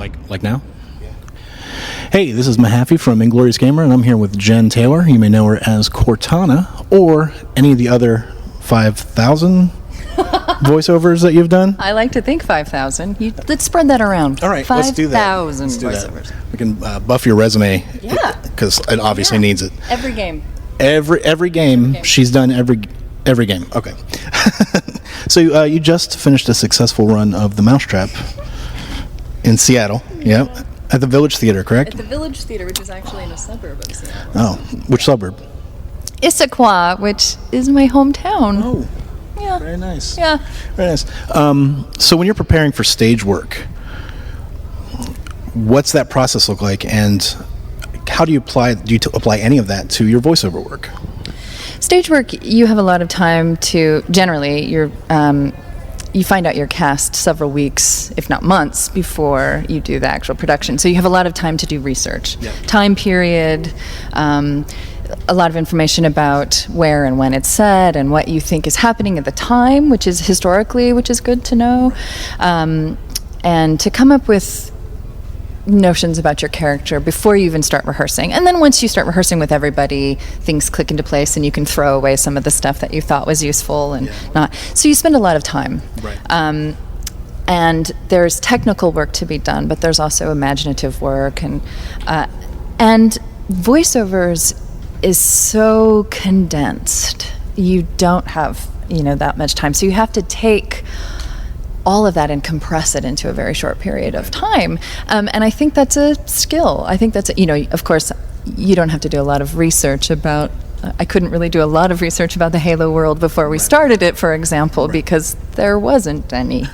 Like now? Hey, this is Mahaffey from Inglorious Gamer, and I'm here with Jen Taylor. You may know her as Cortana, or any of the other 5,000 voiceovers that you've done. I like to think 5,000. Let's spread that around. All right, let's do that. 5,000 voiceovers. We can buff your resume. Yeah. Because it obviously needs it. Every game. Every game. She's done every game. Okay. So you just finished a successful run of The Mousetrap in Seattle. Yeah. At the Village Theater, correct? At the Village Theater, which is actually in a suburb of Seattle. Oh, which suburb? Issaquah, which is my hometown. Oh, yeah. Very nice. Yeah. Very nice. So when you're preparing for stage work, what's that process look like, and how do you apply any of that to your voiceover work? Stage work, you have a lot of time to, generally, you find out your cast several weeks, if not months, before you do the actual production. So you have a lot of time to do research. Yep. Time period, a lot of information about where and when it's set and what you think is happening at the time, which is good to know. And to come up with notions about your character before you even start rehearsing. And then once you start rehearsing with everybody, things click into place and you can throw away some of the stuff that you thought was useful and not. So you spend a lot of time. Right. And there's technical work to be done, but there's also imaginative work. And voiceovers is so condensed. You don't have, that much time. So you have to take all of that and compress it into a very short period of time. And I think that's a skill. I think that's, of course, you don't have to do a lot of research about, I couldn't really do a lot of research about the Halo world before we started it, for example, because there wasn't any.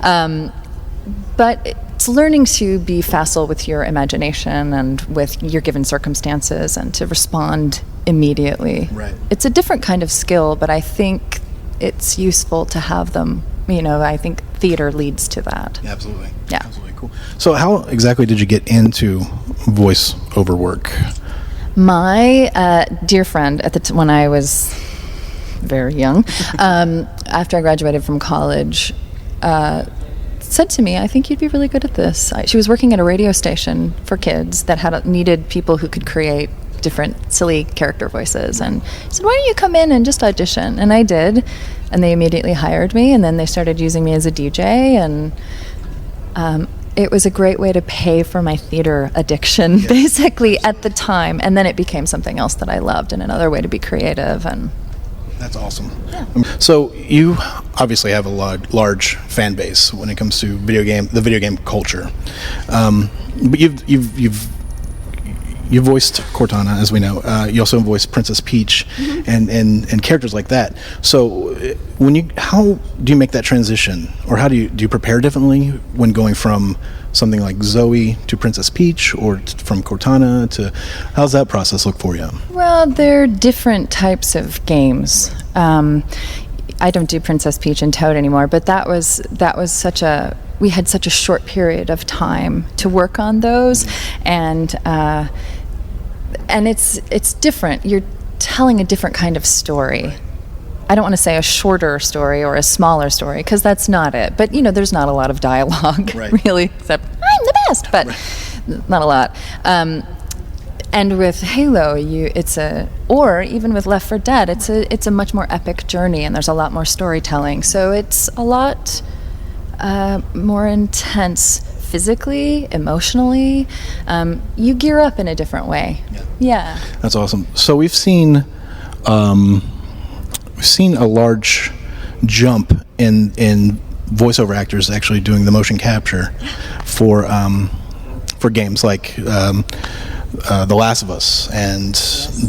But it's learning to be facile with your imagination and with your given circumstances and to respond immediately. Right. It's a different kind of skill, but I think it's useful to have them. I think theater leads to that. Absolutely. Yeah. Absolutely cool. So how exactly did you get into voiceover work? My dear friend when I was very young, after I graduated from college, said to me, I think you'd be really good at this. She was working at a radio station for kids that needed people who could create different silly character voices, and said, why don't you come in and just audition? And I did, and they immediately hired me, and then they started using me as a DJ, and it was a great way to pay for my theater addiction, basically, at the time, and then it became something else that I loved and another way to be creative. And that's awesome. Yeah. So you obviously have a large fan base when it comes to the video game culture, but you voiced Cortana, as we know. You also voiced Princess Peach, and characters like that. So, how do you make that transition, or how do you prepare differently when going from something like Zoe to Princess Peach, or from Cortana to? How's that process look for you? Well, they're different types of games. I don't do Princess Peach and Toad anymore, but that was we had such a short period of time to work on those, and it's different. You're telling a different kind of story. I don't want to say a shorter story or a smaller story, because that's not it. But there's not a lot of dialogue, really, except I'm the best, but not a lot. And with Halo, or even with Left 4 Dead, it's a much more epic journey, and there's a lot more storytelling. So it's a lot more intense physically, emotionally. You gear up in a different way. Yeah. That's awesome. So we've seen a large jump in voiceover actors actually doing the motion capture for games like The Last of Us and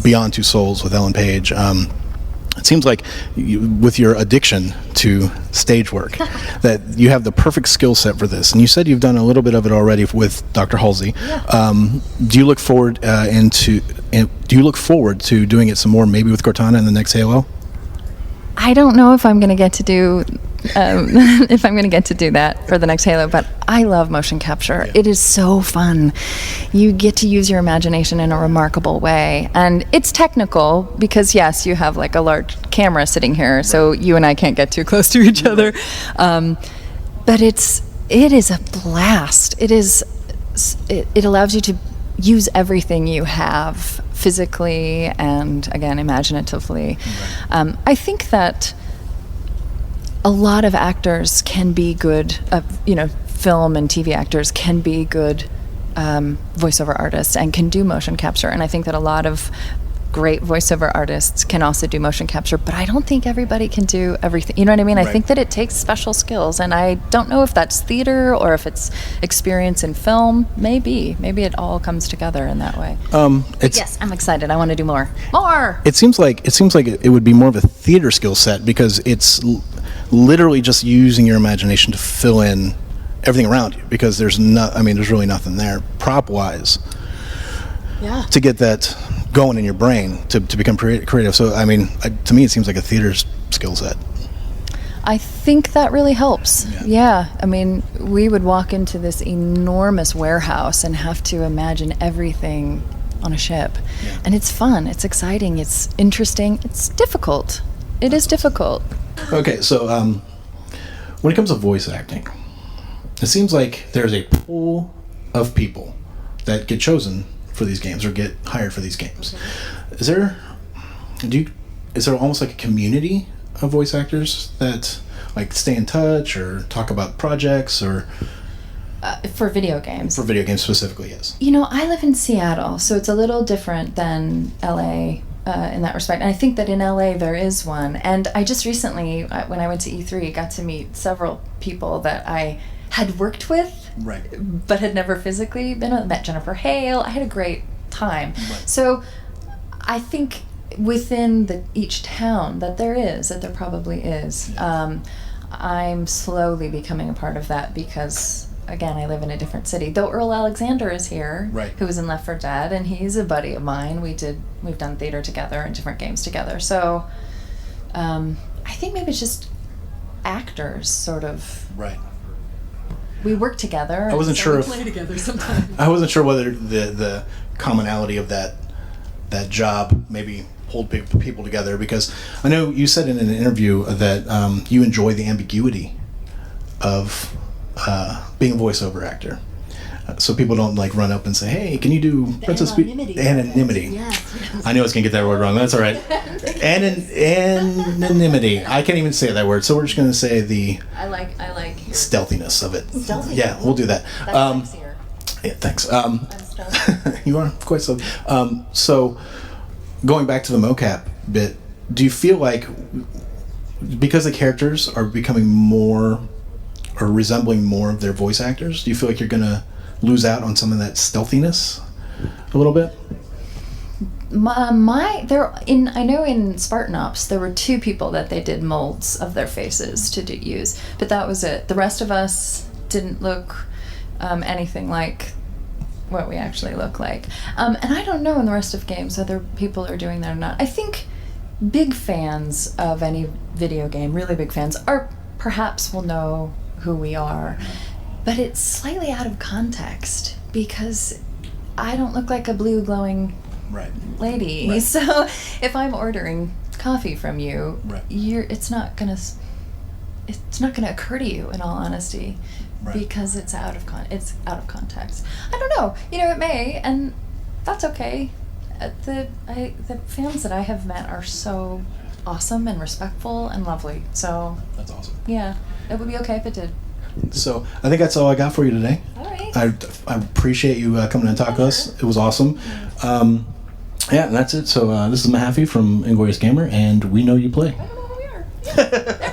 Beyond Two Souls with Ellen Page. It seems like with your addiction to stage work that you have the perfect skill set for this. And you said you've done a little bit of it already with Dr. Halsey. Yeah. Do you look forward to doing it some more, maybe with Cortana in the next Halo? I don't know if I'm going to get to do that for the next Halo, but I love motion capture. Yeah. It is so fun. You get to use your imagination in a remarkable way, and it's technical because yes, you have like a large camera sitting here, so you and I can't get too close to each other. But it's It is a blast. It allows you to use everything you have physically and, again, imaginatively. Right. I think that a lot of actors can be good, film and TV actors can be good voiceover artists and can do motion capture. And I think that a lot of great voiceover artists can also do motion capture, but I don't think everybody can do everything. You know what I mean? Right. I think that it takes special skills, and I don't know if that's theater or if it's experience in film. Maybe it all comes together in that way. Yes, I'm excited. I want to do more. It seems like it would be more of a theater skill set, because it's literally just using your imagination to fill in everything around you, because there's really nothing there prop wise. Yeah. To get that going in your brain to become creative. So to me it seems like a theater skill set. I think that really helps. Yeah. We would walk into this enormous warehouse and have to imagine everything on a ship. Yeah. And it's fun, it's exciting, it's interesting, it's difficult. It is difficult. Okay, so when it comes to voice acting, it seems like there's a pool of people that get chosen for these games or get hired for these games. Is there almost like a community of voice actors that like stay in touch or talk about projects or for video games? For video games specifically, yes. I live in Seattle, so it's a little different than LA in that respect. And I think that in LA there is one. And I just recently, when I went to E3, got to meet several people that I had worked with, right, but had never physically been with. Met Jennifer Hale. I had a great time. Right. So I think within each town that there probably is. Yeah. I'm slowly becoming a part of that because, again, I live in a different city. Though Earl Alexander is here, right, who was in Left 4 Dead, and he's a buddy of mine. We've done theater together and different games together. So I think maybe it's just actors, sort of. Right. We work together. I wasn't sure we play together sometimes. I wasn't sure whether the commonality of that job maybe hold people together, because I know you said in an interview that you enjoy the ambiguity of being a voiceover actor, so people don't like run up and say, "Hey, can you do Princess Peach?" Anonymity. Yes. I knew I was gonna get that word wrong. That's all right. Anonymity. I can't even say that word, so we're just gonna say the. I like stealthiness of it. Stealthiness. Yeah, we'll do that. That's sexier. Yeah, thanks. I'm stealthy. You are quite so. So, going back to the mocap bit, do you feel like because the characters are becoming more or resembling more of their voice actors, do you feel like you're gonna lose out on some of that stealthiness a little bit? I know in Spartan Ops there were 2 people that they did molds of their faces to use, but that was it. The rest of us didn't look anything like what we actually look like. And I don't know in the rest of games whether people are doing that or not. I think big fans of any video game, really big fans, will know who we are, but it's slightly out of context because I don't look like a blue glowing lady. Right. So if I'm ordering coffee from you, right, it's not gonna occur to you, in all honesty, right, because it's out of context. I don't know. It may, and that's okay. The fans that I have met are so awesome and respectful and lovely. So that's awesome. Yeah, it would be okay if it did. So I think that's all I got for you today. All right. I appreciate you coming and talk to us. It was awesome. Yeah, and that's it. So this is Mahaffey from Inglorious Gamer, and we know you play. I don't know who we are. Yeah.